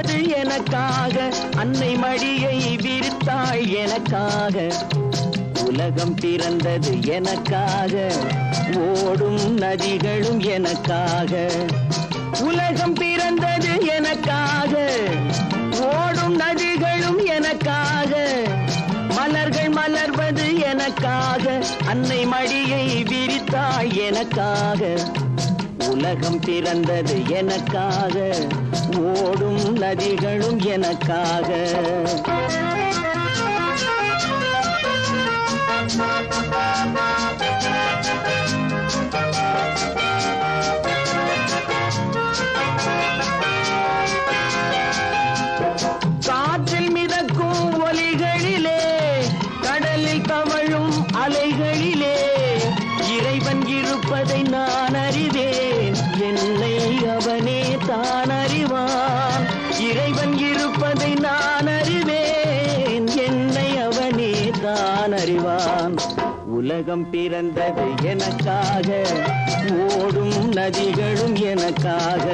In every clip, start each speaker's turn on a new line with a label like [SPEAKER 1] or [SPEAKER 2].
[SPEAKER 1] பிறந்தது எனக்காக, அன்னை மடியை விரித்தாள் எனக்காக. உலகம் பிறந்தது எனக்காக, ஓடும் நதிகளும் எனக்காக. உலகம் பிறந்தது எனக்காக, ஓடும் நதிகளும் எனக்காக. மலர்கள் மலர்வது எனக்காக, அன்னை மடியை விரித்தாள் எனக்காக. உலகம் பிறந்தது எனக்காக, ஓடும் நதிகளும் எனக்காக. காற்றில் மிதக்கும் ஒலிகளிலே, கடலில் தவழும் அலைகளிலே, இறைவன் இருப்பதை நான் அறிவேன், என்னை அவனே தான் அறிவான். இறைவன் இருப்பதை நான் அறிவேன், என்னை அவனே தான் அறிவான். உலகம் பிறந்தது எனக்காக, ஓடும் நதிகளும் எனக்காக.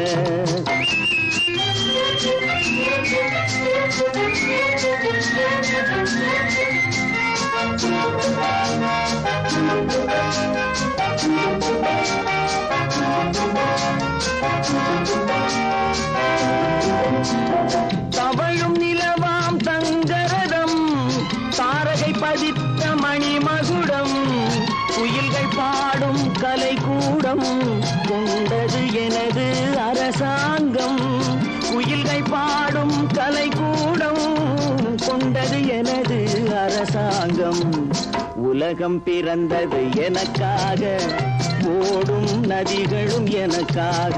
[SPEAKER 1] தவழும் நிலவாம் தங்கரதம், தாரகை பதித்த மணிமகுடம், குயில்கள் பாடும் கலைக்கூடம், கொண்டது எனது அரசாங்கம். குயில்கள் பாடும் கலைக்கூடம், கொண்டது எனது அரசாங்கம். உலகம் பிறந்தது எனக்காக, ஓடும் நதிகளும் எனக்காக.